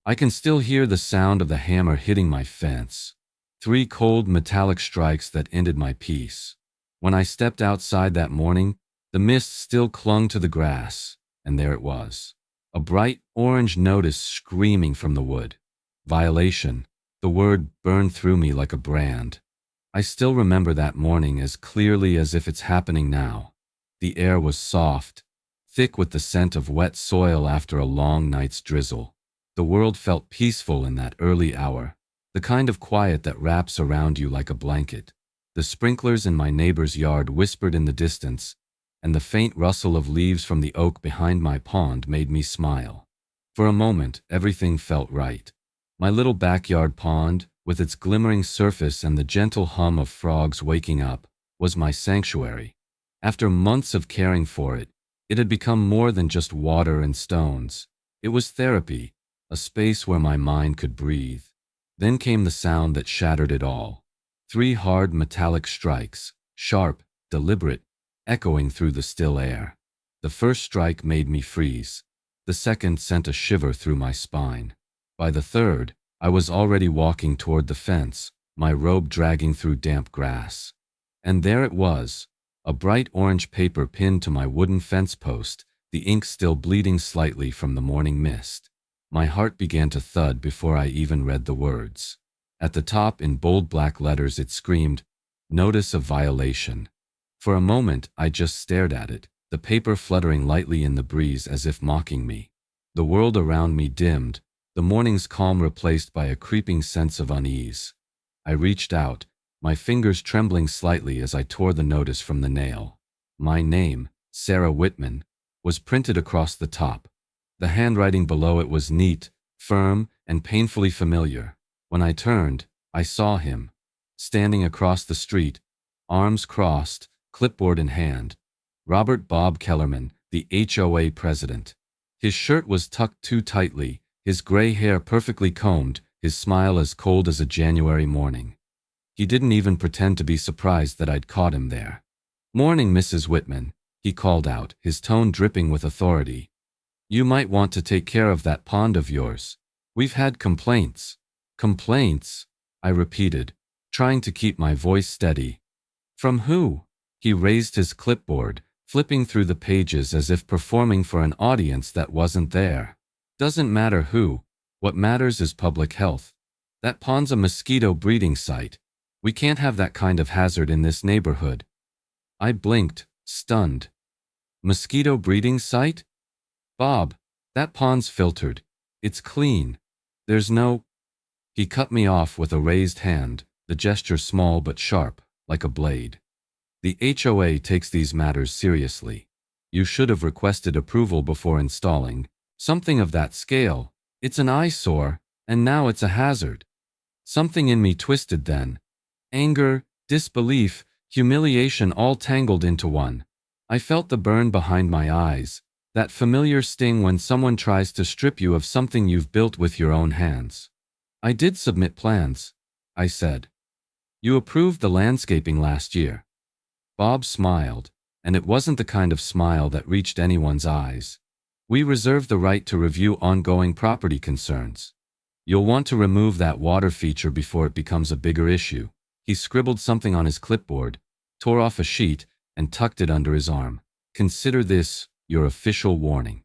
I can still hear the sound of the hammer hitting my fence. 3 cold metallic strikes that ended my peace. When I stepped outside that morning, the mist still clung to the grass, and there it was. A bright orange notice screaming from the wood. Violation. The word burned through me like a brand. I still remember that morning as clearly as if it's happening now. The air was soft, thick with the scent of wet soil after a long night's drizzle. The world felt peaceful in that early hour, the kind of quiet that wraps around you like a blanket. The sprinklers in my neighbor's yard whispered in the distance, and the faint rustle of leaves from the oak behind my pond made me smile. For a moment, everything felt right. My little backyard pond, with its glimmering surface and the gentle hum of frogs waking up, was my sanctuary. After months of caring for it, it had become more than just water and stones. It was therapy, a space where my mind could breathe. Then came the sound that shattered it all. 3 hard metallic strikes, sharp, deliberate, echoing through the still air. The first strike made me freeze. The second sent a shiver through my spine. By the third, I was already walking toward the fence, my robe dragging through damp grass. And there it was, a bright orange paper pinned to my wooden fence post, the ink still bleeding slightly from the morning mist. My heart began to thud before I even read the words. At the top, in bold black letters, it screamed, "Notice of violation." For a moment, I just stared at it, the paper fluttering lightly in the breeze as if mocking me. The world around me dimmed, the morning's calm replaced by a creeping sense of unease. I reached out, my fingers trembling slightly as I tore the notice from the nail. My name, Sarah Whitman, was printed across the top. The handwriting below it was neat, firm, and painfully familiar. When I turned, I saw him, standing across the street, arms crossed, clipboard in hand. Robert Bob Kellerman, the HOA President. His shirt was tucked too tightly, his gray hair perfectly combed, his smile as cold as a January morning. He didn't even pretend to be surprised that I'd caught him there. "Morning, Mrs. Whitman," he called out, his tone dripping with authority. "You might want to take care of that pond of yours. We've had complaints." "Complaints?" I repeated, trying to keep my voice steady. "From who?" He raised his clipboard, flipping through the pages as if performing for an audience that wasn't there. "Doesn't matter who. What matters is public health. That pond's a mosquito breeding site. We can't have that kind of hazard in this neighborhood." I blinked, stunned. "Mosquito breeding site? Bob, that pond's filtered. It's clean. There's no—" He cut me off with a raised hand, the gesture small but sharp, like a blade. "The HOA takes these matters seriously. You should have requested approval before installing. Something of that scale. It's an eyesore, and now it's a hazard." Something in me twisted then. Anger, disbelief, humiliation all tangled into one. I felt the burn behind my eyes, that familiar sting when someone tries to strip you of something you've built with your own hands. "I did submit plans," I said. "You approved the landscaping last year." Bob smiled, and it wasn't the kind of smile that reached anyone's eyes. "We reserve the right to review ongoing property concerns. You'll want to remove that water feature before it becomes a bigger issue." He scribbled something on his clipboard, tore off a sheet, and tucked it under his arm. "Consider this your official warning."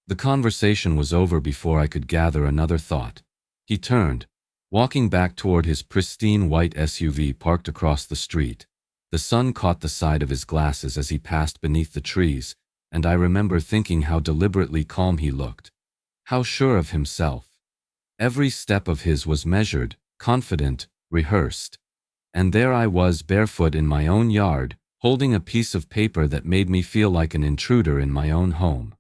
The conversation was over before I could gather another thought. He turned, walking back toward his pristine white SUV parked across the street. The sun caught the side of his glasses as he passed beneath the trees, and I remember thinking how deliberately calm he looked. How sure of himself. Every step of his was measured, confident, rehearsed. And there I was barefoot in my own yard, holding a piece of paper that made me feel like an intruder in my own home.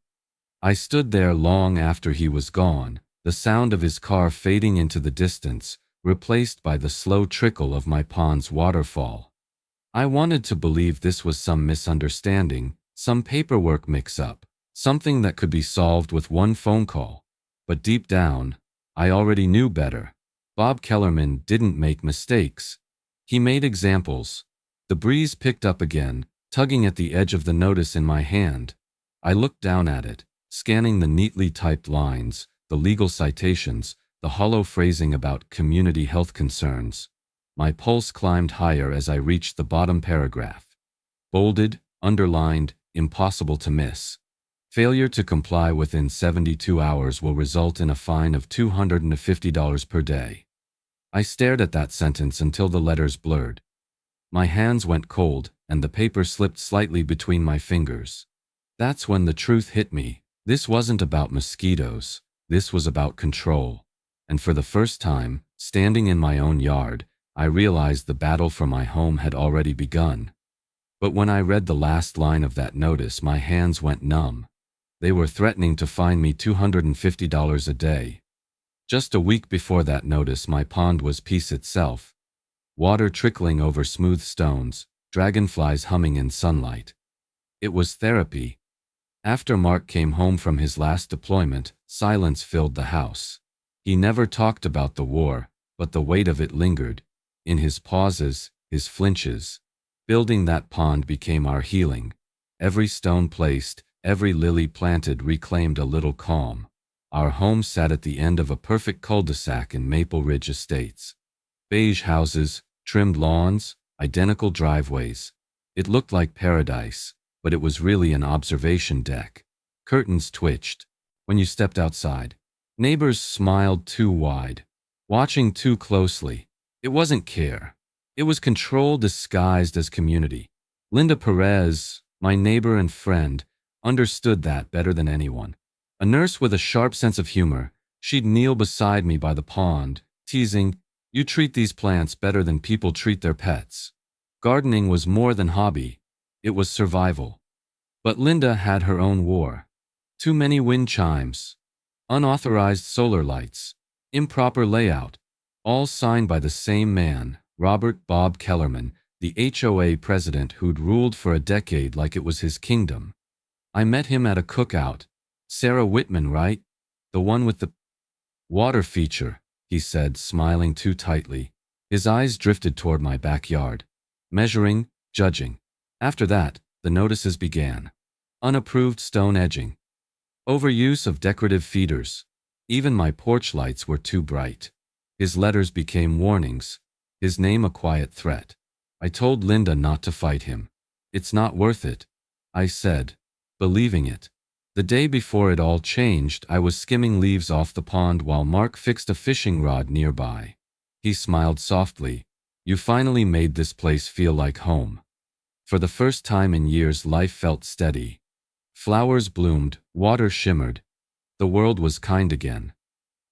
I stood there long after he was gone, the sound of his car fading into the distance, replaced by the slow trickle of my pond's waterfall. I wanted to believe this was some misunderstanding, some paperwork mix-up, something that could be solved with one phone call. But deep down, I already knew better. Bob Kellerman didn't make mistakes. He made examples. The breeze picked up again, tugging at the edge of the notice in my hand. I looked down at it, scanning the neatly typed lines, the legal citations, the hollow phrasing about community health concerns. My pulse climbed higher as I reached the bottom paragraph. Bolded, underlined, impossible to miss. Failure to comply within 72 hours will result in a fine of $250 per day. I stared at that sentence until the letters blurred. My hands went cold, and the paper slipped slightly between my fingers. That's when the truth hit me. This wasn't about mosquitoes. This was about control. And for the first time, standing in my own yard, I realized the battle for my home had already begun. But when I read the last line of that notice, my hands went numb. They were threatening to fine me $250 a day. Just a week before that notice, my pond was peace itself. Water trickling over smooth stones, dragonflies humming in sunlight. It was therapy. After Mark came home from his last deployment, silence filled the house. He never talked about the war, but the weight of it lingered. In his pauses, his flinches. Building that pond became our healing. Every stone placed, every lily planted reclaimed a little calm. Our home sat at the end of a perfect cul-de-sac in Maple Ridge Estates. Beige houses, trimmed lawns, identical driveways. It looked like paradise, but it was really an observation deck. Curtains twitched when you stepped outside. Neighbors smiled too wide, watching too closely. It wasn't care. It was control disguised as community. Linda Perez, my neighbor and friend, understood that better than anyone. A nurse with a sharp sense of humor, she'd kneel beside me by the pond, teasing, "You treat these plants better than people treat their pets." Gardening was more than hobby. It was survival. But Linda had her own war. Too many wind chimes, unauthorized solar lights, improper layout, all signed by the same man, Robert Bob Kellerman, the HOA president who'd ruled for a decade like it was his kingdom. I met him at a cookout. "Sarah Whitman, right? The one with the water feature," he said, smiling too tightly. His eyes drifted toward my backyard. Measuring, judging. After that, the notices began. Unapproved stone edging. Overuse of decorative feeders. Even my porch lights were too bright. His letters became warnings. His name a quiet threat. I told Linda not to fight him. "It's not worth it," I said, believing it. The day before it all changed, I was skimming leaves off the pond while Mark fixed a fishing rod nearby. He smiled softly. "You finally made this place feel like home." For the first time in years, life felt steady. Flowers bloomed, water shimmered. The world was kind again.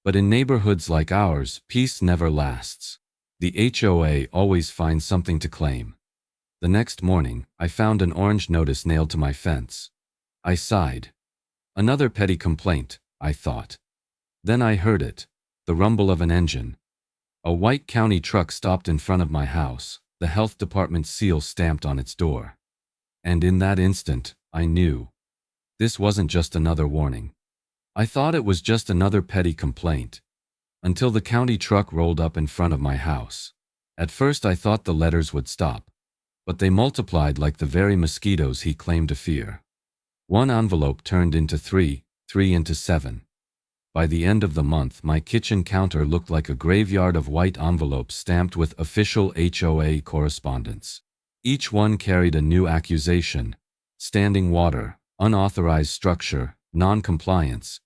But in neighborhoods like ours, peace never lasts. The HOA always finds something to claim. The next morning, I found an orange notice nailed to my fence. I sighed. Another petty complaint, I thought. Then I heard it, the rumble of an engine. A white county truck stopped in front of my house, the health department seal stamped on its door. And in that instant, I knew. This wasn't just another warning. I thought it was just another petty complaint. Until the county truck rolled up in front of my house. At first I thought the letters would stop. But they multiplied like the very mosquitoes he claimed to fear. One envelope turned into three into 7. By the end of the month, my kitchen counter looked like a graveyard of white envelopes stamped with official HOA correspondence. Each one carried a new accusation: standing water, unauthorized structure, non-compliance,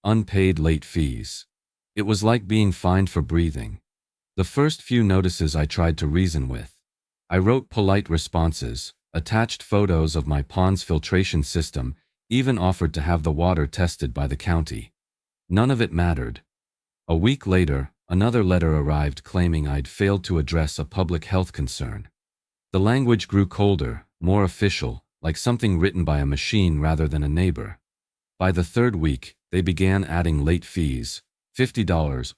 unpaid late fees. It was like being fined for breathing. The first few notices I tried to reason with. I wrote polite responses, attached photos of my pond's filtration system, even offered to have the water tested by the county. None of it mattered. A week later, another letter arrived claiming I'd failed to address a public health concern. The language grew colder, more official, like something written by a machine rather than a neighbor. By the third week, they began adding late fees, $50,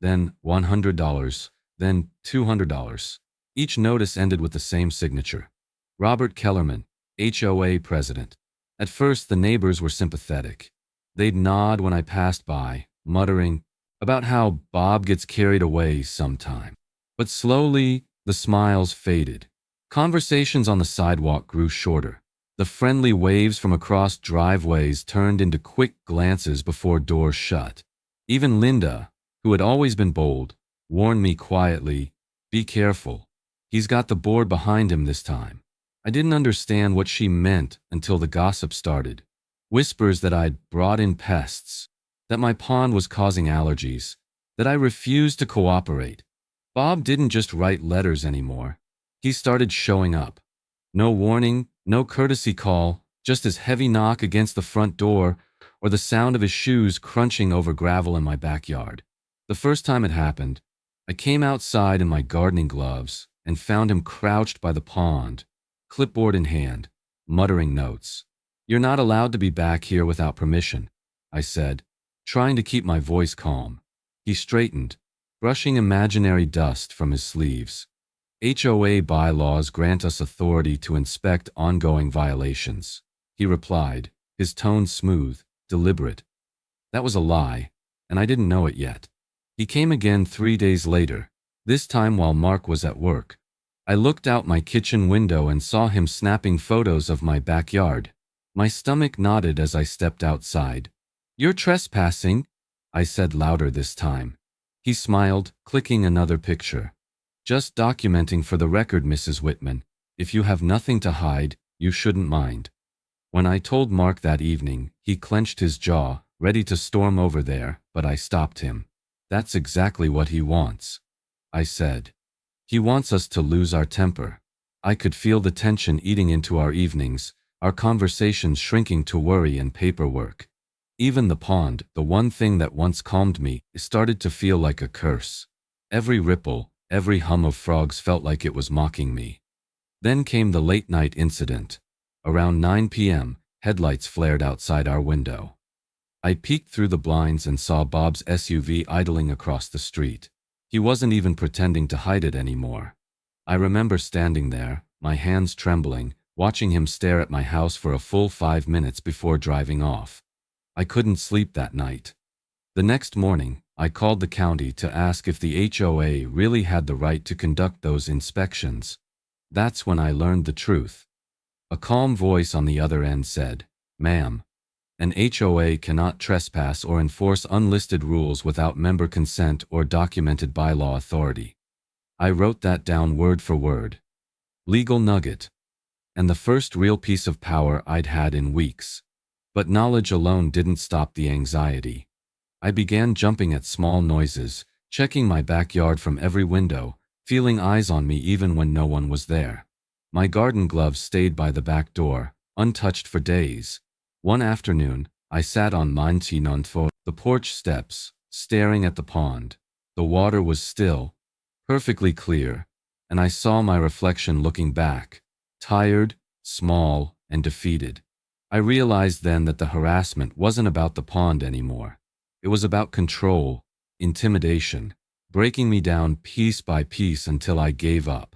then $100, then $200. Each notice ended with the same signature: Robert Kellerman, HOA President. At first, the neighbors were sympathetic. They'd nod when I passed by, muttering about how Bob gets carried away sometime. But slowly, the smiles faded. Conversations on the sidewalk grew shorter. The friendly waves from across driveways turned into quick glances before doors shut. Even Linda, who had always been bold, warned me quietly, "Be careful. He's got the board behind him this time." I didn't understand what she meant until the gossip started. Whispers that I'd brought in pests, that my pond was causing allergies, that I refused to cooperate. Bob didn't just write letters anymore. He started showing up. No warning, no courtesy call, just his heavy knock against the front door or the sound of his shoes crunching over gravel in my backyard. The first time it happened, I came outside in my gardening gloves and found him crouched by the pond, clipboard in hand, muttering notes. "You're not allowed to be back here without permission," I said, trying to keep my voice calm. He straightened, brushing imaginary dust from his sleeves. "HOA bylaws grant us authority to inspect ongoing violations," he replied, his tone smooth, deliberate. That was a lie, and I didn't know it yet. He came again 3 days later, this time while Mark was at work. I looked out my kitchen window and saw him snapping photos of my backyard. My stomach knotted as I stepped outside. "You're trespassing," I said louder this time. He smiled, clicking another picture. "Just documenting for the record, Mrs. Whitman. If you have nothing to hide, you shouldn't mind." When I told Mark that evening, he clenched his jaw, ready to storm over there, but I stopped him. "That's exactly what he wants," I said. "He wants us to lose our temper." I could feel the tension eating into our evenings, our conversations shrinking to worry and paperwork. Even the pond, the one thing that once calmed me, started to feel like a curse. Every ripple, every hum of frogs felt like it was mocking me. Then came the late-night incident. Around 9 p.m., headlights flared outside our window. I peeked through the blinds and saw Bob's SUV idling across the street. He wasn't even pretending to hide it anymore. I remember standing there, my hands trembling, watching him stare at my house for a full 5 minutes before driving off. I couldn't sleep that night. The next morning, I called the county to ask if the HOA really had the right to conduct those inspections. That's when I learned the truth. A calm voice on the other end said, "Ma'am, an HOA cannot trespass or enforce unlisted rules without member consent or documented bylaw authority." I wrote that down word for word. Legal nugget. And the first real piece of power I'd had in weeks. But knowledge alone didn't stop the anxiety. I began jumping at small noises, checking my backyard from every window, feeling eyes on me even when no one was there. My garden gloves stayed by the back door, untouched for days. One afternoon, I sat on Mosquito, the porch steps, staring at the pond. The water was still, perfectly clear, and I saw my reflection looking back, tired, small, and defeated. I realized then that the harassment wasn't about the pond anymore. It was about control, intimidation, breaking me down piece by piece until I gave up.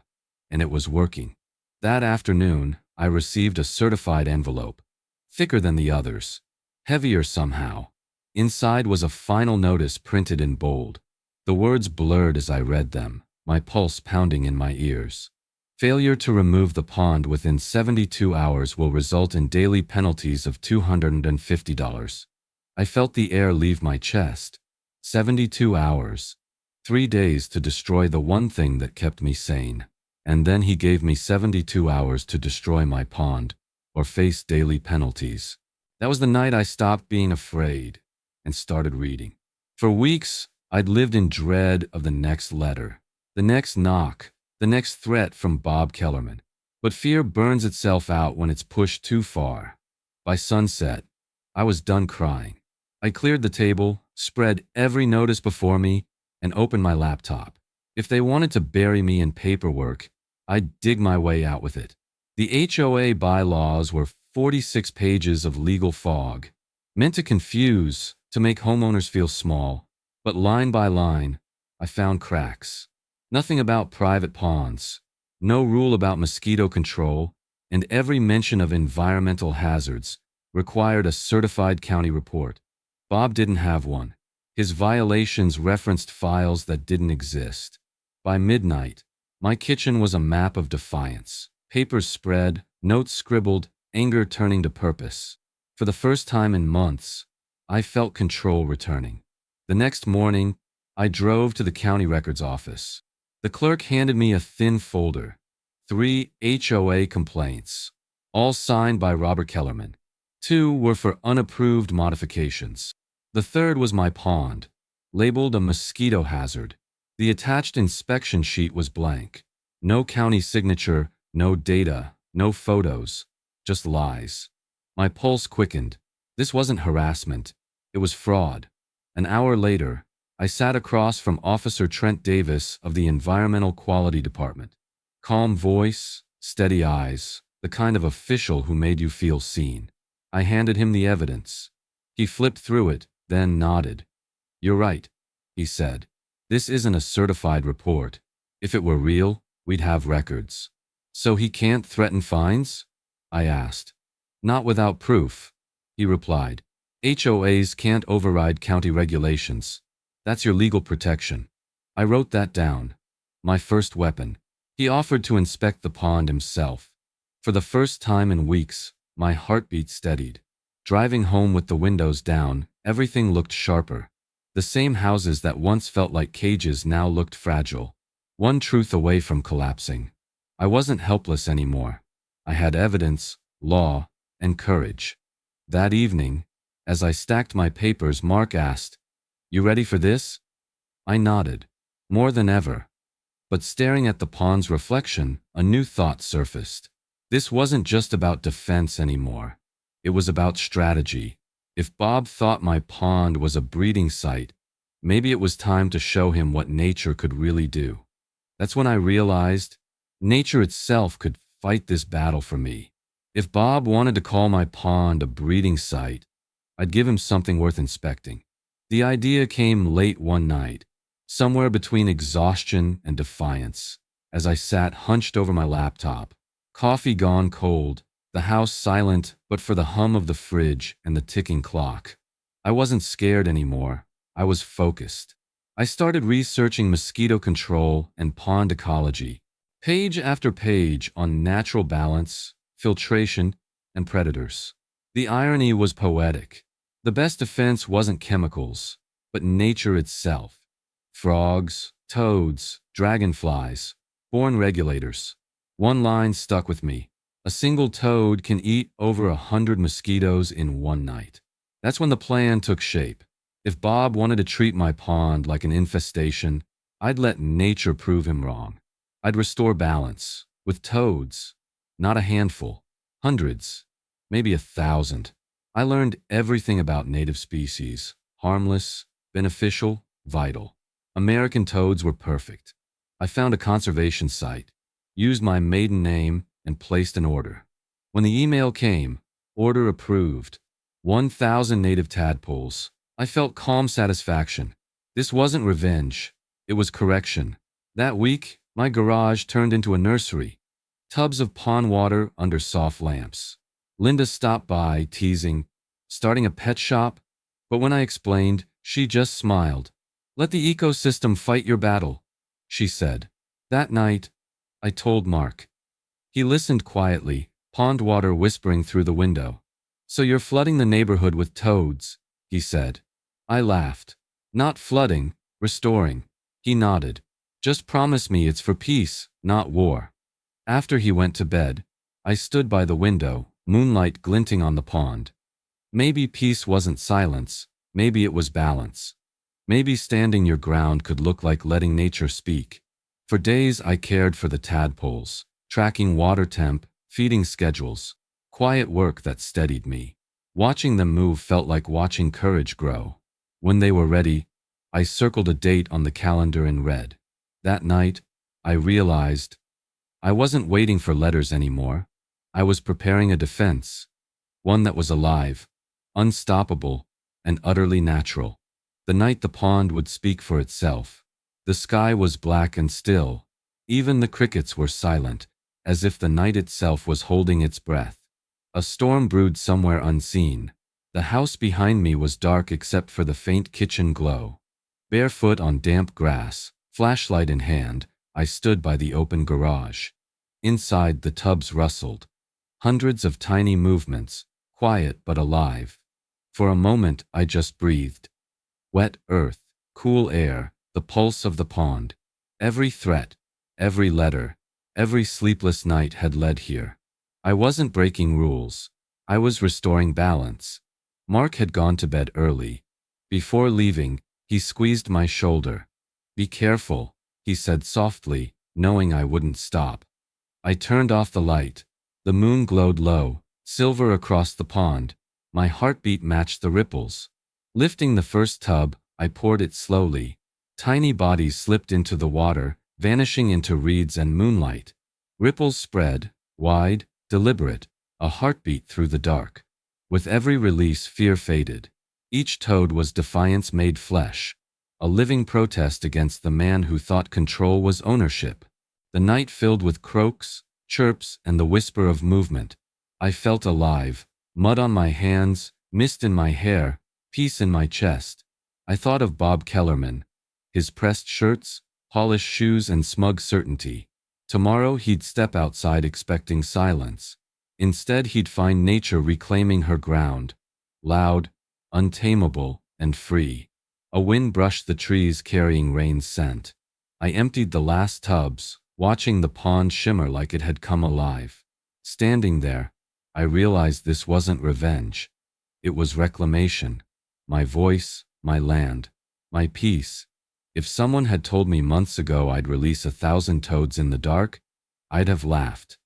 And it was working. That afternoon, I received a certified envelope, thicker than the others, heavier somehow. Inside was a final notice printed in bold. The words blurred as I read them, my pulse pounding in my ears. Failure to remove the pond within 72 hours will result in daily penalties of $250. I felt the air leave my chest. 72 hours. 3 days to destroy the one thing that kept me sane. And then he gave me 72 hours to destroy my pond, or face daily penalties. That was the night I stopped being afraid and started reading. For weeks, I'd lived in dread of the next letter, the next knock, the next threat from Bob Kellerman. But fear burns itself out when it's pushed too far. By sunset, I was done crying. I cleared the table, spread every notice before me, and opened my laptop. If they wanted to bury me in paperwork, I'd dig my way out with it. The HOA bylaws were 46 pages of legal fog, meant to confuse, to make homeowners feel small. But line by line, I found cracks. Nothing about private ponds, no rule about mosquito control, and every mention of environmental hazards required a certified county report. Bob didn't have one. His violations referenced files that didn't exist. By midnight, my kitchen was a map of defiance. Papers spread, notes scribbled, anger turning to purpose. For the first time in months, I felt control returning. The next morning, I drove to the county records office. The clerk handed me a thin folder. 3 HOA complaints, all signed by Robert Kellerman. 2 were for unapproved modifications. The third was my pond, labeled a mosquito hazard. The attached inspection sheet was blank. No county signature, no data, no photos, just lies. My pulse quickened. This wasn't harassment. It was fraud. An hour later, I sat across from Officer Trent Davis of the Environmental Quality Department. Calm voice, steady eyes, the kind of official who made you feel seen. I handed him the evidence. He flipped through it, then nodded. "You're right," he said. "This isn't a certified report. If it were real, we'd have records." "So he can't threaten fines?" I asked. "Not without proof," he replied. "HOAs can't override county regulations. That's your legal protection." I wrote that down. My first weapon. He offered to inspect the pond himself. For the first time in weeks, my heartbeat steadied. Driving home with the windows down, everything looked sharper. The same houses that once felt like cages now looked fragile. One truth away from collapsing. I wasn't helpless anymore. I had evidence, law, and courage. That evening, as I stacked my papers, Mark asked, "You ready for this?" I nodded. More than ever. But staring at the pond's reflection, a new thought surfaced. This wasn't just about defense anymore. It was about strategy. If Bob thought my pond was a breeding site, maybe it was time to show him what nature could really do. That's when I realized nature itself could fight this battle for me. If Bob wanted to call my pond a breeding site, I'd give him something worth inspecting. The idea came late one night, somewhere between exhaustion and defiance, as I sat hunched over my laptop, coffee gone cold, the house silent but for the hum of the fridge and the ticking clock. I wasn't scared anymore. I was focused. I started researching mosquito control and pond ecology, page after page on natural balance, filtration, and predators. The irony was poetic. The best defense wasn't chemicals, but nature itself. Frogs, toads, dragonflies, born regulators. One line stuck with me. A single toad can eat over 100 mosquitoes in one night. That's when the plan took shape. If Bob wanted to treat my pond like an infestation, I'd let nature prove him wrong. I'd restore balance, with toads, not a handful, hundreds, maybe 1,000. I learned everything about native species, harmless, beneficial, vital. American toads were perfect. I found a conservation site, used my maiden name, and placed an order. When the email came, order approved, 1,000 native tadpoles. I felt calm satisfaction. This wasn't revenge. It was correction. That week, my garage turned into a nursery. Tubs of pond water under soft lamps. Linda stopped by, teasing, "Starting a pet shop?" But when I explained, she just smiled. "Let the ecosystem fight your battle," she said. That night, I told Mark. He listened quietly, pond water whispering through the window. "So you're flooding the neighborhood with toads," he said. I laughed. "Not flooding, restoring." He nodded. "Just promise me it's for peace, not war." After he went to bed, I stood by the window, moonlight glinting on the pond. Maybe peace wasn't silence, maybe it was balance. Maybe standing your ground could look like letting nature speak. For days I cared for the tadpoles, tracking water temp, feeding schedules, quiet work that steadied me. Watching them move felt like watching courage grow. When they were ready, I circled a date on the calendar in red. That night, I realized I wasn't waiting for letters anymore. I was preparing a defense, one that was alive, unstoppable, and utterly natural. The night the pond would speak for itself. The sky was black and still. Even the crickets were silent, as if the night itself was holding its breath. A storm brewed somewhere unseen. The house behind me was dark except for the faint kitchen glow. Barefoot on damp grass, flashlight in hand, I stood by the open garage. Inside, the tubs rustled. Hundreds of tiny movements, quiet but alive. For a moment, I just breathed. Wet earth, cool air, the pulse of the pond. Every threat, every letter, every sleepless night had led here. I wasn't breaking rules. I was restoring balance. Mark had gone to bed early. Before leaving, he squeezed my shoulder. "Be careful," he said softly, knowing I wouldn't stop. I turned off the light. The moon glowed low, silver across the pond. My heartbeat matched the ripples. Lifting the first tub, I poured it slowly. Tiny bodies slipped into the water, vanishing into reeds and moonlight. Ripples spread, wide, deliberate, a heartbeat through the dark. With every release, fear faded. Each toad was defiance made flesh, a living protest against the man who thought control was ownership. The night filled with croaks, chirps, and the whisper of movement. I felt alive, mud on my hands, mist in my hair, peace in my chest. I thought of Bob Kellerman, his pressed shirts, polished shoes, and smug certainty. Tomorrow he'd step outside expecting silence. Instead, he'd find nature reclaiming her ground, loud, untamable, and free. A wind brushed the trees carrying rain's scent. I emptied the last tubs, watching the pond shimmer like it had come alive. Standing there, I realized this wasn't revenge. It was reclamation. My voice, my land, my peace. If someone had told me months ago I'd release 1,000 toads in the dark, I'd have laughed.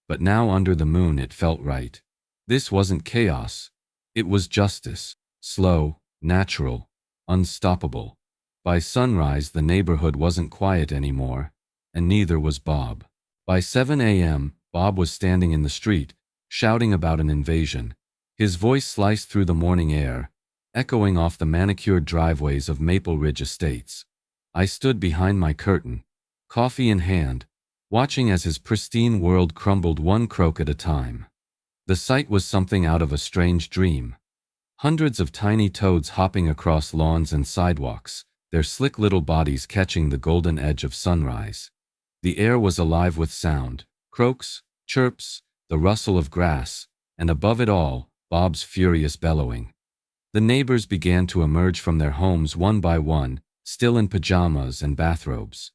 But now under the moon it felt right. This wasn't chaos. It was justice. Slow, natural, unstoppable. By sunrise the neighborhood wasn't quiet anymore, and neither was Bob. By 7 a.m., Bob was standing in the street, shouting about an invasion. His voice sliced through the morning air, echoing off the manicured driveways of Maple Ridge Estates. I stood behind my curtain, coffee in hand, watching as his pristine world crumbled one croak at a time. The sight was something out of a strange dream. Hundreds of tiny toads hopping across lawns and sidewalks, their slick little bodies catching the golden edge of sunrise. The air was alive with sound, croaks, chirps, the rustle of grass, and above it all, Bob's furious bellowing. The neighbors began to emerge from their homes one by one, still in pajamas and bathrobes.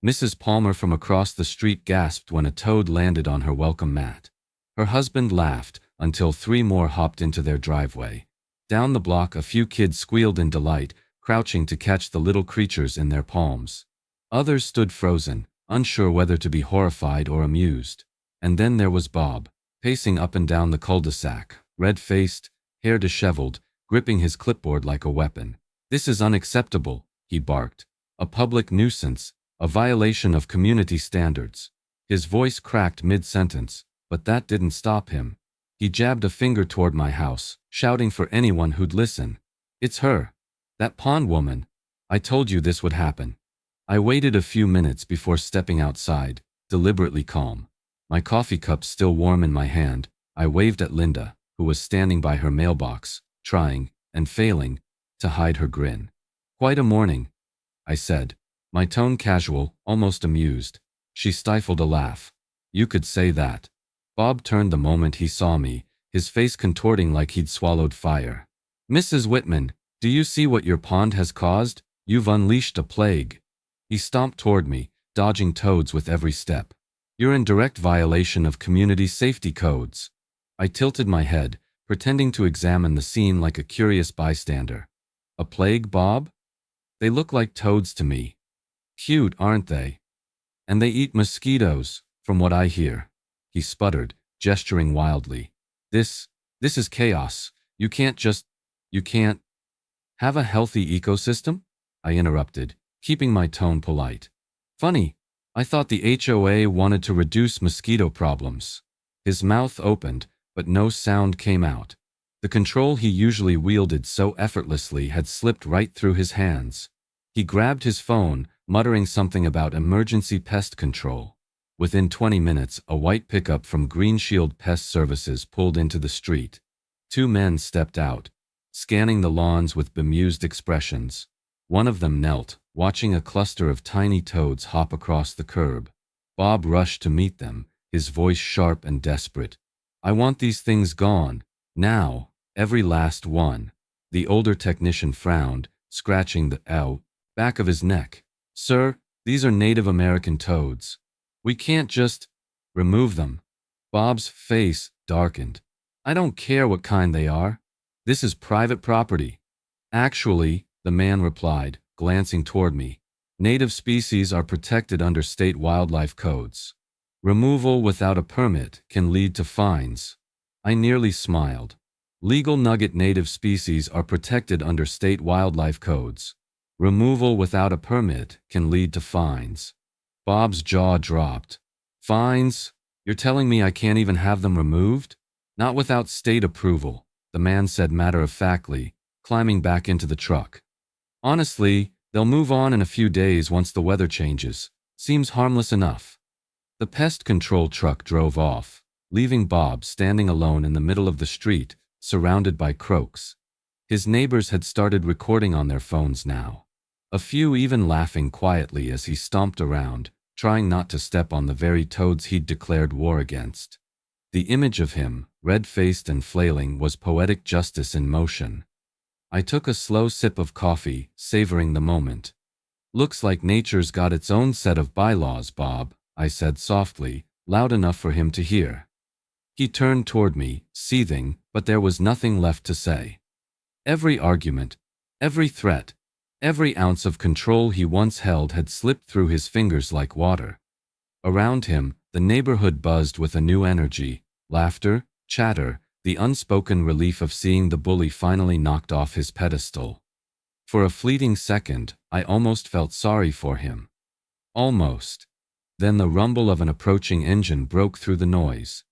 Mrs. Palmer from across the street gasped when a toad landed on her welcome mat. Her husband laughed until 3 more hopped into their driveway. Down the block, a few kids squealed in delight, crouching to catch the little creatures in their palms. Others stood frozen, unsure whether to be horrified or amused. And then there was Bob, pacing up and down the cul-de-sac, red-faced, hair disheveled, gripping his clipboard like a weapon. "This is unacceptable," he barked. "A public nuisance, a violation of community standards." His voice cracked mid-sentence, but that didn't stop him. He jabbed a finger toward my house, shouting for anyone who'd listen. "It's her. That pond woman. I told you this would happen." I waited a few minutes before stepping outside, deliberately calm. My coffee cup still warm in my hand, I waved at Linda, who was standing by her mailbox, trying, and failing, to hide her grin. "Quite a morning," I said, my tone casual, almost amused. She stifled a laugh. "You could say that." Bob turned the moment he saw me, his face contorting like he'd swallowed fire. "Mrs. Whitman, do you see what your pond has caused? You've unleashed a plague." He stomped toward me, dodging toads with every step. "You're in direct violation of community safety codes." I tilted my head, pretending to examine the scene like a curious bystander. "A plague, Bob? They look like toads to me. Cute, aren't they? And they eat mosquitoes, from what I hear." He sputtered, gesturing wildly. This is chaos. You can't have a healthy ecosystem?" I interrupted, keeping my tone polite. "Funny, I thought the HOA wanted to reduce mosquito problems." His mouth opened, but no sound came out. The control he usually wielded so effortlessly had slipped right through his hands. He grabbed his phone, muttering something about emergency pest control. Within 20 minutes, a white pickup from Green Shield Pest Services pulled into the street. 2 men stepped out, scanning the lawns with bemused expressions. One of them knelt, watching a cluster of tiny toads hop across the curb. Bob rushed to meet them, his voice sharp and desperate. "I want these things gone. Now. Every last one." The older technician frowned, scratching the back of his neck. Sir, these are Native American toads. We can't just remove them. Bob's face darkened. I don't care what kind they are. This is private property. Actually, the man replied, glancing toward me. Native species are protected under state wildlife codes. Removal without a permit can lead to fines. I nearly smiled. Legal nugget native species are protected under state wildlife codes. Removal without a permit can lead to fines. Bob's jaw dropped. Fines? You're telling me I can't even have them removed? Not without state approval, the man said matter-of-factly, climbing back into the truck. Honestly, they'll move on in a few days once the weather changes. Seems harmless enough. The pest control truck drove off, leaving Bob standing alone in the middle of the street, surrounded by croaks. His neighbors had started recording on their phones now. A few even laughing quietly as he stomped around, trying not to step on the very toads he'd declared war against. The image of him, red-faced and flailing, was poetic justice in motion. I took a slow sip of coffee, savoring the moment. Looks like nature's got its own set of bylaws, Bob, I said softly, loud enough for him to hear. He turned toward me, seething, but there was nothing left to say. Every argument, every threat, every ounce of control he once held had slipped through his fingers like water. Around him, the neighborhood buzzed with a new energy, laughter, chatter, the unspoken relief of seeing the bully finally knocked off his pedestal. For a fleeting second, I almost felt sorry for him. Almost. Then the rumble of an approaching engine broke through the noise.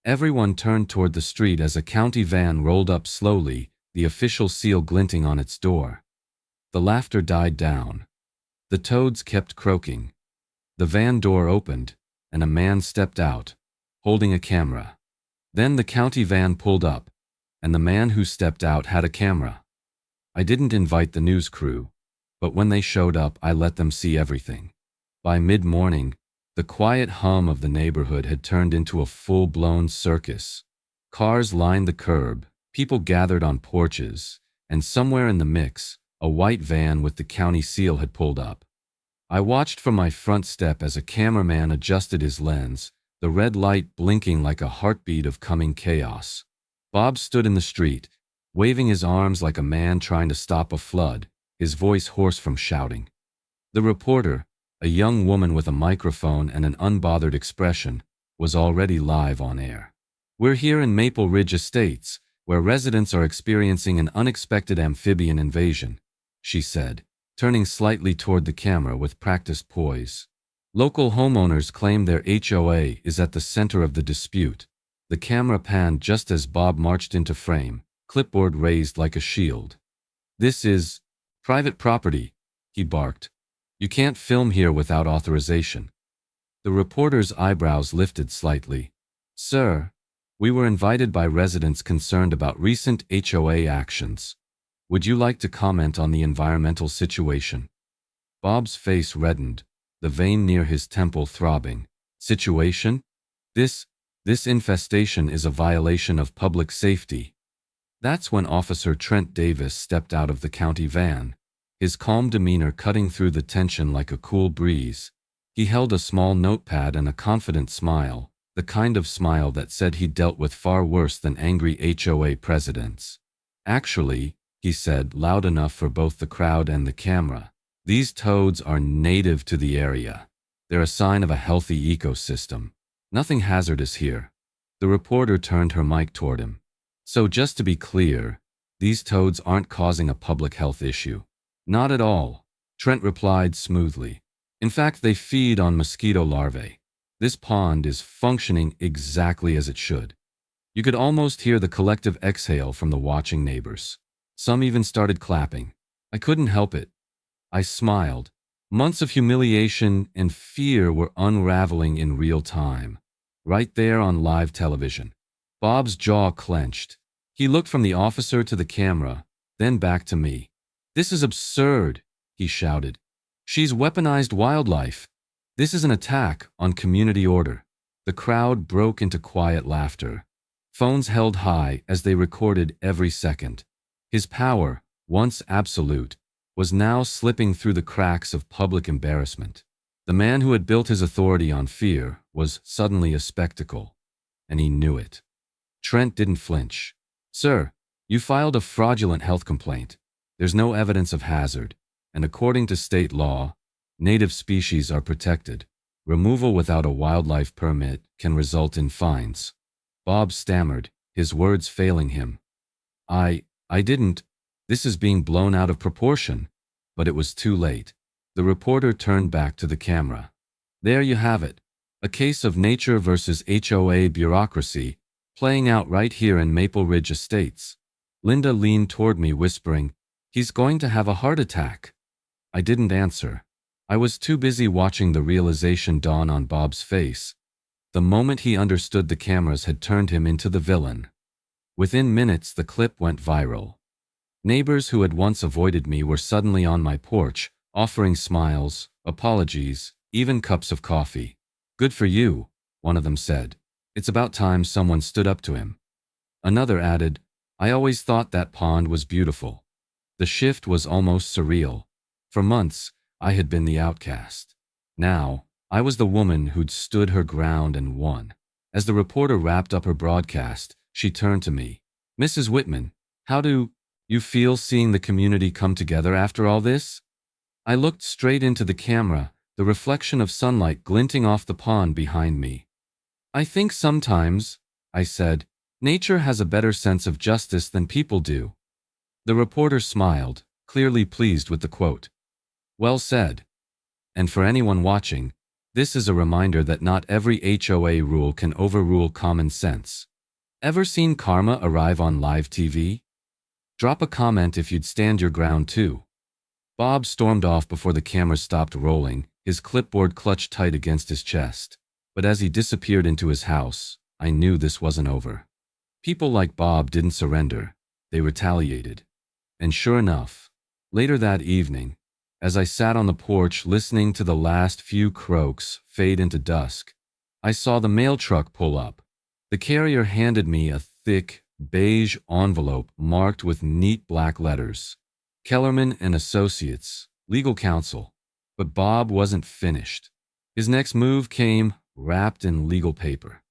Everyone turned toward the street as a county van rolled up slowly, the official seal glinting on its door. The laughter died down. The toads kept croaking. The van door opened, and a man stepped out, holding a camera. Then the county van pulled up, and the man who stepped out had a camera. I didn't invite the news crew, but when they showed up, I let them see everything. By mid-morning, the quiet hum of the neighborhood had turned into a full-blown circus. Cars lined the curb, people gathered on porches, and somewhere in the mix, a white van with the county seal had pulled up. I watched from my front step as a cameraman adjusted his lens, the red light blinking like a heartbeat of coming chaos. Bob stood in the street, waving his arms like a man trying to stop a flood, his voice hoarse from shouting. The reporter, a young woman with a microphone and an unbothered expression, was already live on air. We're here in Maple Ridge Estates, where residents are experiencing an unexpected amphibian invasion, she said, turning slightly toward the camera with practiced poise. Local homeowners claim their HOA is at the center of the dispute. The camera panned just as Bob marched into frame, clipboard raised like a shield. This is private property, he barked. You can't film here without authorization. The reporter's eyebrows lifted slightly. Sir, we were invited by residents concerned about recent HOA actions. Would you like to comment on the environmental situation? Bob's face reddened, the vein near his temple throbbing. Situation? This infestation is a violation of public safety. That's when Officer Trent Davis stepped out of the county van, his calm demeanor cutting through the tension like a cool breeze. He held a small notepad and a confident smile, the kind of smile that said he'd dealt with far worse than angry HOA presidents. Actually, he said, loud enough for both the crowd and the camera, these toads are native to the area. They're a sign of a healthy ecosystem. Nothing hazardous here. The reporter turned her mic toward him. So just to be clear, these toads aren't causing a public health issue. Not at all, Trent replied smoothly. In fact, they feed on mosquito larvae. This pond is functioning exactly as it should. You could almost hear the collective exhale from the watching neighbors. Some even started clapping. I couldn't help it. I smiled. Months of humiliation and fear were unraveling in real time, right there on live television. Bob's jaw clenched. He looked from the officer to the camera, then back to me. This is absurd, he shouted. She's weaponized wildlife. This is an attack on community order. The crowd broke into quiet laughter. Phones held high as they recorded every second. His power, once absolute, was now slipping through the cracks of public embarrassment. The man who had built his authority on fear was suddenly a spectacle, and he knew it. Trent didn't flinch. "Sir, you filed a fraudulent health complaint. There's no evidence of hazard, and according to state law, native species are protected. Removal without a wildlife permit can result in fines." Bob stammered, his words failing him. I didn't. This is being blown out of proportion." But it was too late. The reporter turned back to the camera. "There you have it. A case of nature versus HOA bureaucracy playing out right here in Maple Ridge Estates." Linda leaned toward me, whispering, "He's going to have a heart attack." I didn't answer. I was too busy watching the realization dawn on Bob's face. The moment he understood the cameras had turned him into the villain. Within minutes, the clip went viral. Neighbors who had once avoided me were suddenly on my porch, offering smiles, apologies, even cups of coffee. "Good for you," one of them said. "It's about time someone stood up to him." Another added, "I always thought that pond was beautiful." The shift was almost surreal. For months, I had been the outcast. Now, I was the woman who'd stood her ground and won. As the reporter wrapped up her broadcast, she turned to me. "Mrs. Whitman, how do you feel seeing the community come together after all this?" I looked straight into the camera, the reflection of sunlight glinting off the pond behind me. "I think sometimes," I said, "nature has a better sense of justice than people do." The reporter smiled, clearly pleased with the quote. "Well said. And for anyone watching, this is a reminder that not every HOA rule can overrule common sense. Ever seen karma arrive on live TV? Drop a comment if you'd stand your ground too." Bob stormed off before the camera stopped rolling, his clipboard clutched tight against his chest. But as he disappeared into his house, I knew this wasn't over. People like Bob didn't surrender. They retaliated. And sure enough, later that evening, as I sat on the porch listening to the last few croaks fade into dusk, I saw the mail truck pull up. The carrier handed me a thick, beige envelope marked with neat black letters. "Kellerman and Associates, Legal Counsel." But Bob wasn't finished. His next move came wrapped in legal paper.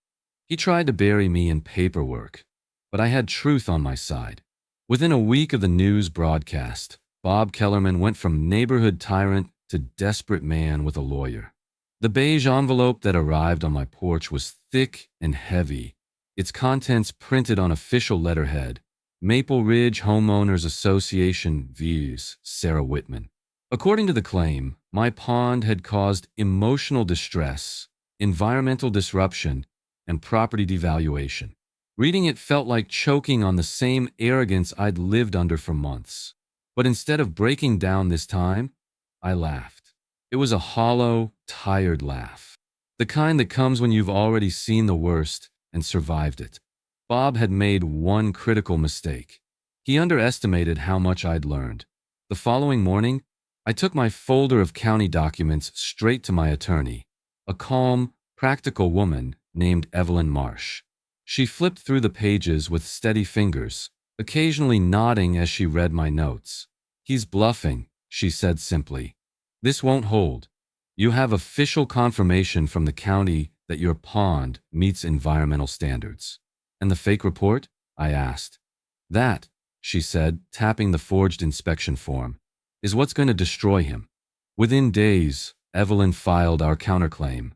He tried to bury me in paperwork, but I had truth on my side. Within a week of the news broadcast, Bob Kellerman went from neighborhood tyrant to desperate man with a lawyer. The beige envelope that arrived on my porch was thick and heavy, its contents printed on official letterhead. "Maple Ridge Homeowners Association vs. Sarah Whitman." According to the claim, my pond had caused emotional distress, environmental disruption, and property devaluation. Reading it felt like choking on the same arrogance I'd lived under for months. But instead of breaking down this time, I laughed. It was a hollow, tired laugh. The kind that comes when you've already seen the worst and survived it. Bob had made one critical mistake. He underestimated how much I'd learned. The following morning, I took my folder of county documents straight to my attorney, a calm, practical woman named Evelyn Marsh. She flipped through the pages with steady fingers, occasionally nodding as she read my notes. "He's bluffing," she said simply. "This won't hold. You have official confirmation from the county that your pond meets environmental standards." "And the fake report?" I asked. "That," she said, tapping the forged inspection form, "is what's going to destroy him." Within days, Evelyn filed our counterclaim: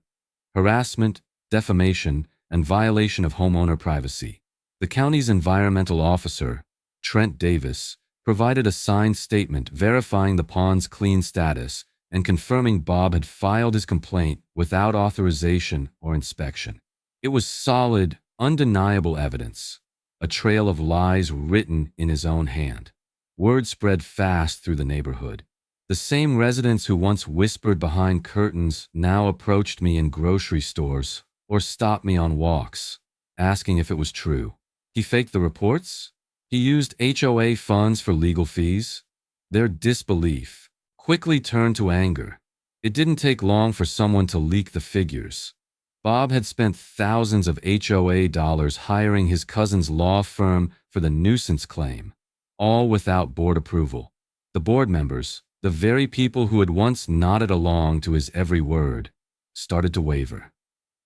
harassment, defamation, and violation of homeowner privacy. The county's environmental officer, Trent Davis, provided a signed statement verifying the pond's clean status and confirming Bob had filed his complaint without authorization or inspection. It was solid, undeniable evidence, a trail of lies written in his own hand. Word spread fast through the neighborhood. The same residents who once whispered behind curtains now approached me in grocery stores or stopped me on walks, asking if it was true. He faked the reports? He used HOA funds for legal fees? Their disbelief quickly turned to anger. It didn't take long for someone to leak the figures. Bob had spent thousands of HOA dollars hiring his cousin's law firm for the nuisance claim, all without board approval. The board members, the very people who had once nodded along to his every word, started to waver.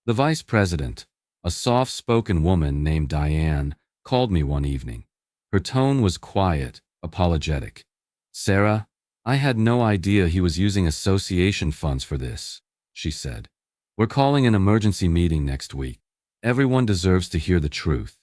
The vice president, a soft-spoken woman named Diane, called me one evening. Her tone was quiet, apologetic. "Sarah, I had no idea he was using association funds for this," she said. "We're calling an emergency meeting next week. Everyone deserves to hear the truth."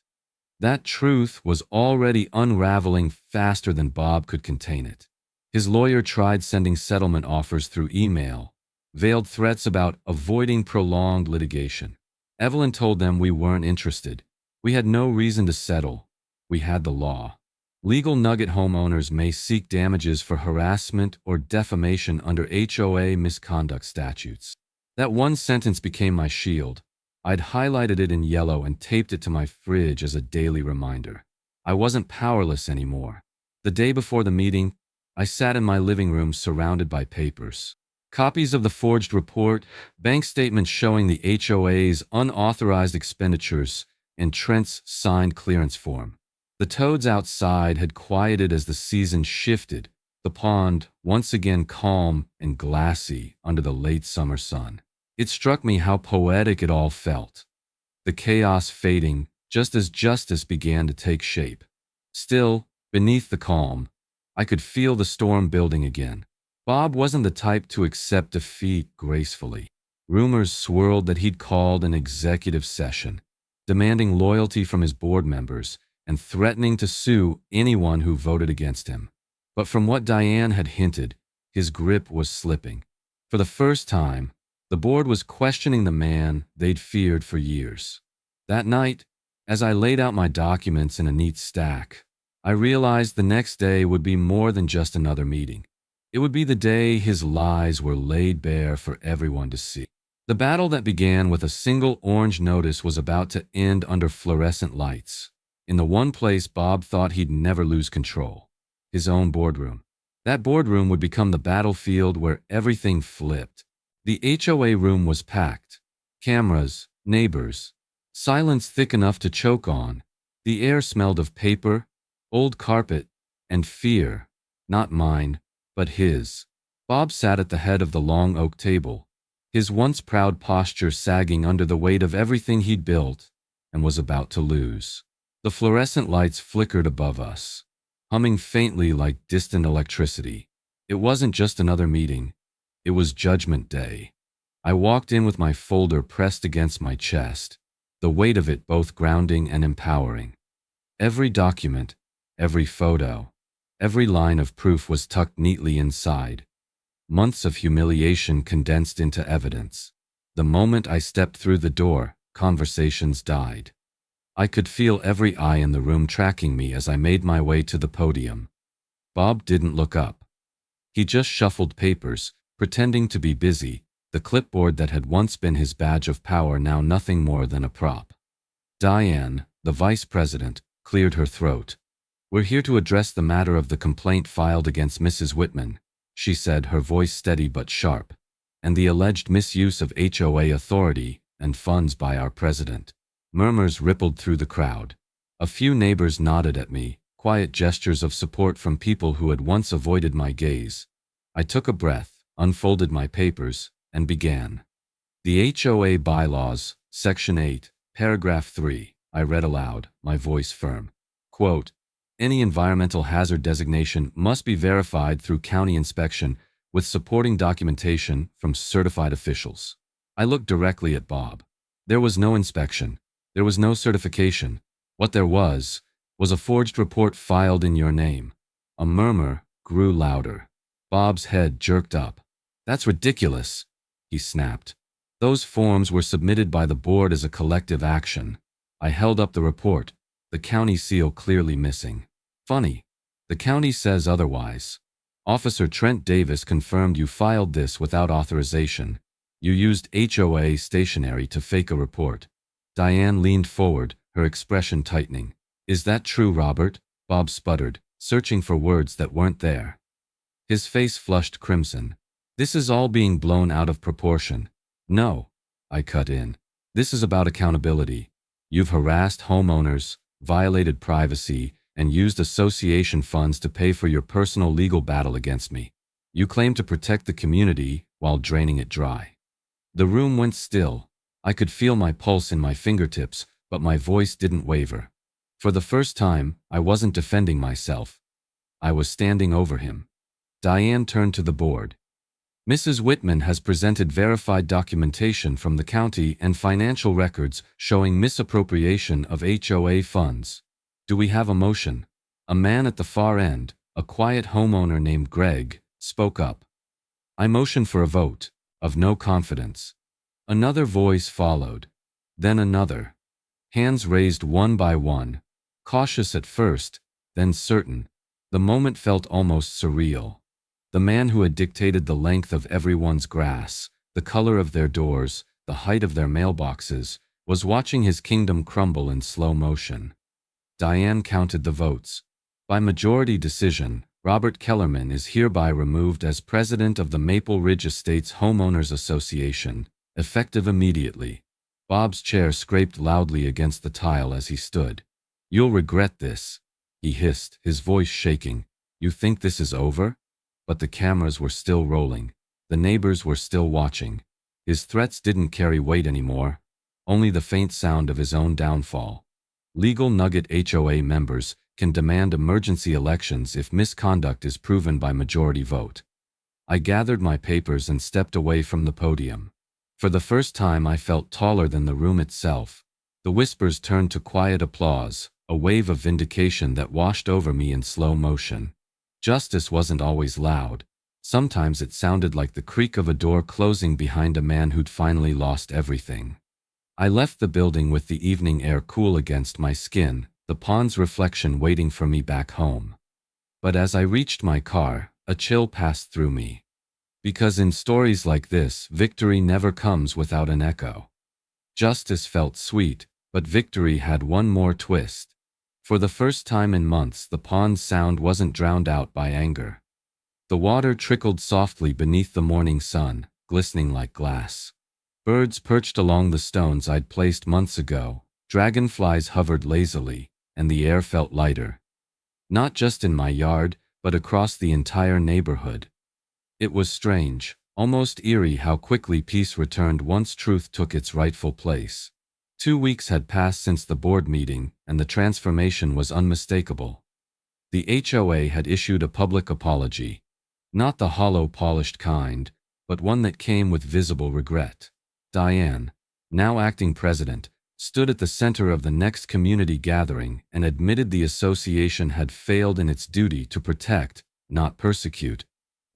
That truth was already unraveling faster than Bob could contain it. His lawyer tried sending settlement offers through email, veiled threats about avoiding prolonged litigation. Evelyn told them we weren't interested. We had no reason to settle. We had the law. Legal nugget homeowners may seek damages for harassment or defamation under HOA misconduct statutes. That one sentence became my shield. I'd highlighted it in yellow and taped it to my fridge as a daily reminder. I wasn't powerless anymore. The day before the meeting, I sat in my living room surrounded by papers. Copies of the forged report, bank statements showing the HOA's unauthorized expenditures, and Trent's signed clearance form. The toads outside had quieted as the season shifted, the pond once again calm and glassy under the late summer sun. It struck me how poetic it all felt, the chaos fading just as justice began to take shape. Still, beneath the calm, I could feel the storm building again. Bob wasn't the type to accept defeat gracefully. Rumors swirled that he'd called an executive session, demanding loyalty from his board members and threatening to sue anyone who voted against him. But from what Diane had hinted, his grip was slipping. For the first time, the board was questioning the man they'd feared for years. That night, as I laid out my documents in a neat stack, I realized the next day would be more than just another meeting. It would be the day his lies were laid bare for everyone to see. The battle that began with a single orange notice was about to end under fluorescent lights, in the one place Bob thought he'd never lose control, his own boardroom. That boardroom would become the battlefield where everything flipped. The HOA room was packed. Cameras, neighbors, silence thick enough to choke on. The air smelled of paper, old carpet, and fear, not mine, but his. Bob sat at the head of the long oak table, his once proud posture sagging under the weight of everything he'd built and was about to lose. The fluorescent lights flickered above us, humming faintly like distant electricity. It wasn't just another meeting. It was Judgment Day. I walked in with my folder pressed against my chest, the weight of it both grounding and empowering. Every document, every photo, every line of proof was tucked neatly inside. Months of humiliation condensed into evidence. The moment I stepped through the door, conversations died. I could feel every eye in the room tracking me as I made my way to the podium. Bob didn't look up. He just shuffled papers, pretending to be busy, the clipboard that had once been his badge of power now nothing more than a prop. Diane, the vice president, cleared her throat. "We're here to address the matter of the complaint filed against Mrs. Whitman," she said, her voice steady but sharp, "and the alleged misuse of HOA authority and funds by our president." Murmurs rippled through the crowd. A few neighbors nodded at me, quiet gestures of support from people who had once avoided my gaze. I took a breath, unfolded my papers, and began. "The HOA Bylaws, Section 8, Paragraph 3, I read aloud, my voice firm. Quote, "Any environmental hazard designation must be verified through county inspection with supporting documentation from certified officials." I looked directly at Bob. There was no inspection. There was no certification. What there was a forged report filed in your name. A murmur grew louder. Bob's head jerked up. "That's ridiculous," he snapped. "Those forms were submitted by the board as a collective action." I held up the report, the county seal clearly missing. "Funny. The county says otherwise. Officer Trent Davis confirmed you filed this without authorization. You used HOA stationery to fake a report." Diane leaned forward, her expression tightening. "Is that true, Robert?" Bob sputtered, searching for words that weren't there. His face flushed crimson. "This is all being blown out of proportion." "No," I cut in. "This is about accountability. You've harassed homeowners, violated privacy, and used association funds to pay for your personal legal battle against me. You claim to protect the community while draining it dry. The room went still. I could feel my pulse in my fingertips, but my voice didn't waver. For the first time, I wasn't defending myself. I was standing over him. Diane turned to the board. Mrs. Whitman has presented verified documentation from the county and financial records showing misappropriation of HOA funds. Do we have a motion? A man at the far end, a quiet homeowner named Greg, spoke up. I motion for a vote of no confidence. Another voice followed. Then another. Hands raised one by one. Cautious at first, then certain. The moment felt almost surreal. The man who had dictated the length of everyone's grass, the color of their doors, the height of their mailboxes, was watching his kingdom crumble in slow motion. Diane counted the votes. By majority decision, Robert Kellerman is hereby removed as president of the Maple Ridge Estates Homeowners Association, effective immediately. Bob's chair scraped loudly against the tile as he stood. You'll regret this, he hissed, his voice shaking. You think this is over? But the cameras were still rolling. The neighbors were still watching. His threats didn't carry weight anymore, only the faint sound of his own downfall. Legal Nugget HOA members can demand emergency elections if misconduct is proven by majority vote. I gathered my papers and stepped away from the podium. For the first time I felt taller than the room itself. The whispers turned to quiet applause, a wave of vindication that washed over me in slow motion. Justice wasn't always loud. Sometimes it sounded like the creak of a door closing behind a man who'd finally lost everything. I left the building with the evening air cool against my skin, the pond's reflection waiting for me back home. But as I reached my car, a chill passed through me. Because in stories like this, victory never comes without an echo. Justice felt sweet, but victory had one more twist. For the first time in months, the pond's sound wasn't drowned out by anger. The water trickled softly beneath the morning sun, glistening like glass. Birds perched along the stones I'd placed months ago. Dragonflies hovered lazily, and the air felt lighter. Not just in my yard, but across the entire neighborhood. It was strange, almost eerie how quickly peace returned once truth took its rightful place. 2 weeks had passed since the board meeting, and the transformation was unmistakable. The HOA had issued a public apology. Not the hollow, polished kind, but one that came with visible regret. Diane, now acting president, stood at the center of the next community gathering and admitted the association had failed in its duty to protect, not persecute.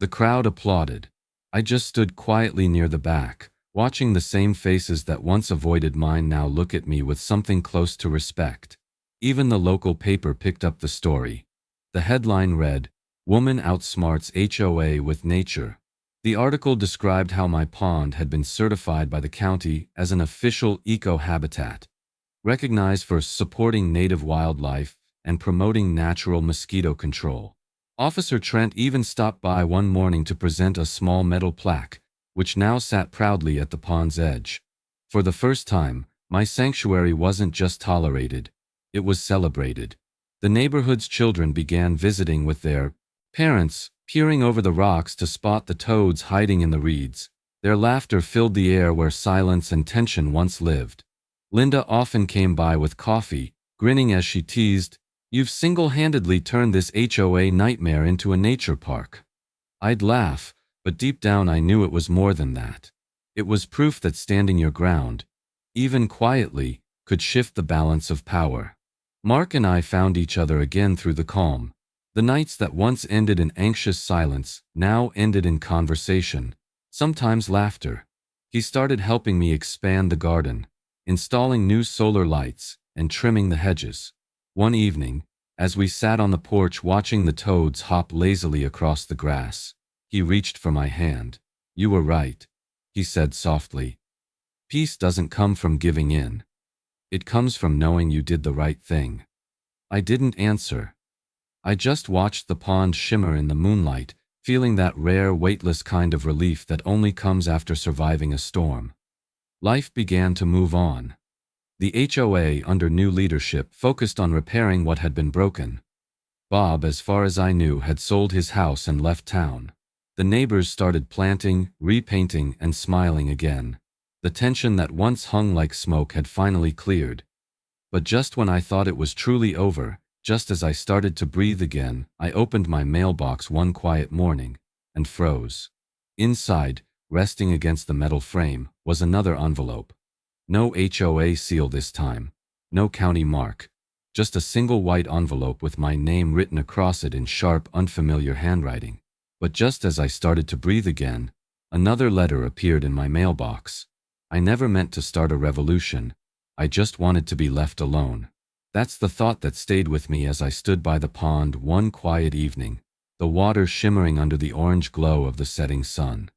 The crowd applauded. I just stood quietly near the back, watching the same faces that once avoided mine now look at me with something close to respect. Even the local paper picked up the story. The headline read, "Woman outsmarts HOA with nature." The article described how my pond had been certified by the county as an official eco-habitat, recognized for supporting native wildlife and promoting natural mosquito control. Officer Trent even stopped by one morning to present a small metal plaque, which now sat proudly at the pond's edge. For the first time, my sanctuary wasn't just tolerated, it was celebrated. The neighborhood's children began visiting with their parents, peering over the rocks to spot the toads hiding in the reeds. Their laughter filled the air where silence and tension once lived. Linda often came by with coffee, grinning as she teased, "You've single-handedly turned this HOA nightmare into a nature park." I'd laugh, but deep down I knew it was more than that. It was proof that standing your ground, even quietly, could shift the balance of power. Mark and I found each other again through the calm. The nights that once ended in anxious silence now ended in conversation, sometimes laughter. He started helping me expand the garden, installing new solar lights, and trimming the hedges. One evening, as we sat on the porch watching the toads hop lazily across the grass, he reached for my hand. "You were right," he said softly. "Peace doesn't come from giving in. It comes from knowing you did the right thing." I didn't answer. I just watched the pond shimmer in the moonlight, feeling that rare, weightless kind of relief that only comes after surviving a storm. Life began to move on. The HOA, under new leadership, focused on repairing what had been broken. Bob, as far as I knew, had sold his house and left town. The neighbors started planting, repainting, and smiling again. The tension that once hung like smoke had finally cleared. But just when I thought it was truly over, just as I started to breathe again, I opened my mailbox one quiet morning and froze. Inside, resting against the metal frame, was another envelope. No HOA seal this time, no county mark, just a single white envelope with my name written across it in sharp, unfamiliar handwriting. But just as I started to breathe again, another letter appeared in my mailbox. I never meant to start a revolution. I just wanted to be left alone. That's the thought that stayed with me as I stood by the pond one quiet evening, the water shimmering under the orange glow of the setting sun.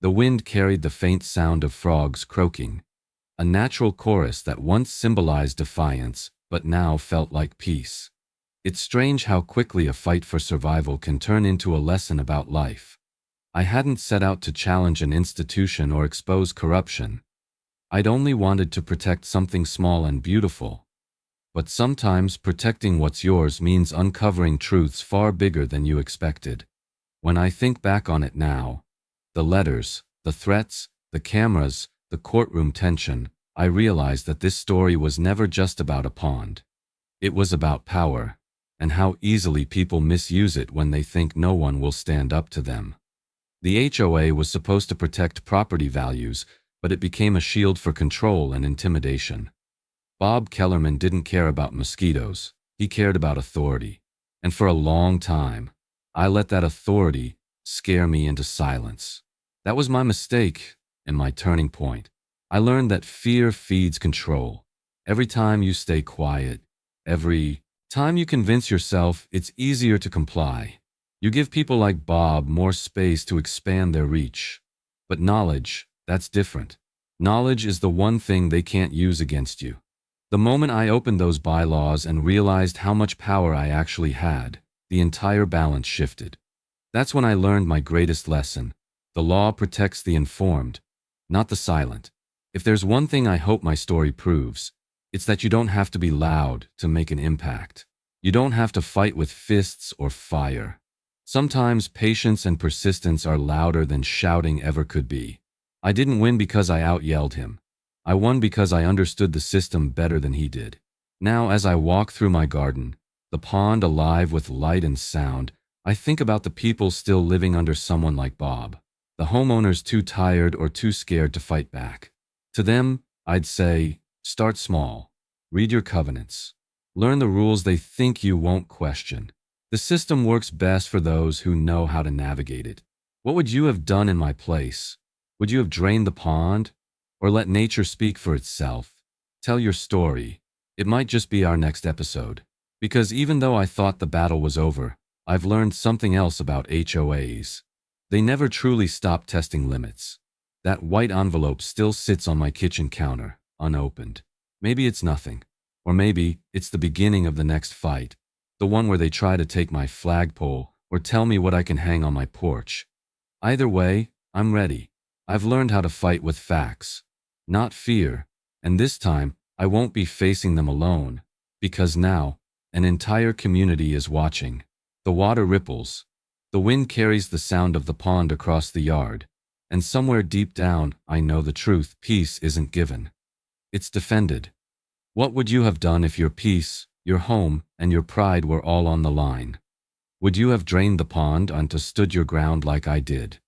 The wind carried the faint sound of frogs croaking, a natural chorus that once symbolized defiance, but now felt like peace. It's strange how quickly a fight for survival can turn into a lesson about life. I hadn't set out to challenge an institution or expose corruption. I'd only wanted to protect something small and beautiful. But sometimes protecting what's yours means uncovering truths far bigger than you expected. When I think back on it now, the letters, the threats, the cameras, the courtroom tension, I realize that this story was never just about a pond. It was about power, and how easily people misuse it when they think no one will stand up to them. The HOA was supposed to protect property values, but it became a shield for control and intimidation. Bob Kellerman didn't care about mosquitoes, he cared about authority. And for a long time, I let that authority scare me into silence. That was my mistake and my turning point. I learned that fear feeds control. Every time you stay quiet, every time you convince yourself it's easier to comply, you give people like Bob more space to expand their reach. But knowledge, that's different. Knowledge is the one thing they can't use against you. The moment I opened those bylaws and realized how much power I actually had, the entire balance shifted. That's when I learned my greatest lesson. The law protects the informed, not the silent. If there's one thing I hope my story proves, it's that you don't have to be loud to make an impact. You don't have to fight with fists or fire. Sometimes patience and persistence are louder than shouting ever could be. I didn't win because I out-yelled him. I won because I understood the system better than he did. Now, as I walk through my garden, the pond alive with light and sound, I think about the people still living under someone like Bob. The homeowners too tired or too scared to fight back. To them, I'd say, start small. Read your covenants. Learn the rules they think you won't question. The system works best for those who know how to navigate it. What would you have done in my place? Would you have drained the pond? Or let nature speak for itself? Tell your story. It might just be our next episode. Because even though I thought the battle was over, I've learned something else about HOAs. They never truly stop testing limits. That white envelope still sits on my kitchen counter, unopened. Maybe it's nothing. Or maybe it's the beginning of the next fight. The one where they try to take my flagpole or tell me what I can hang on my porch. Either way, I'm ready. I've learned how to fight with facts, not fear. And this time, I won't be facing them alone. Because now, an entire community is watching. The water ripples. The wind carries the sound of the pond across the yard. And somewhere deep down, I know the truth. Peace isn't given. It's defended. What would you have done if your peace, your home, and your pride were all on the line? Would you have drained the pond and stood your ground like I did?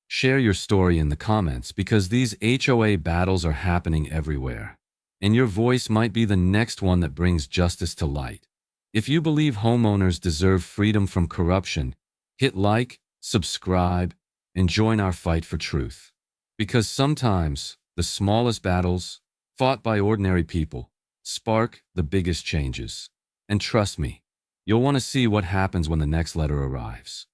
Share your story in the comments because these HOA battles are happening everywhere. And your voice might be the next one that brings justice to light. If you believe homeowners deserve freedom from corruption, hit like, subscribe, and join our fight for truth. Because sometimes the smallest battles, fought by ordinary people, spark the biggest changes. And trust me, you'll want to see what happens when the next letter arrives.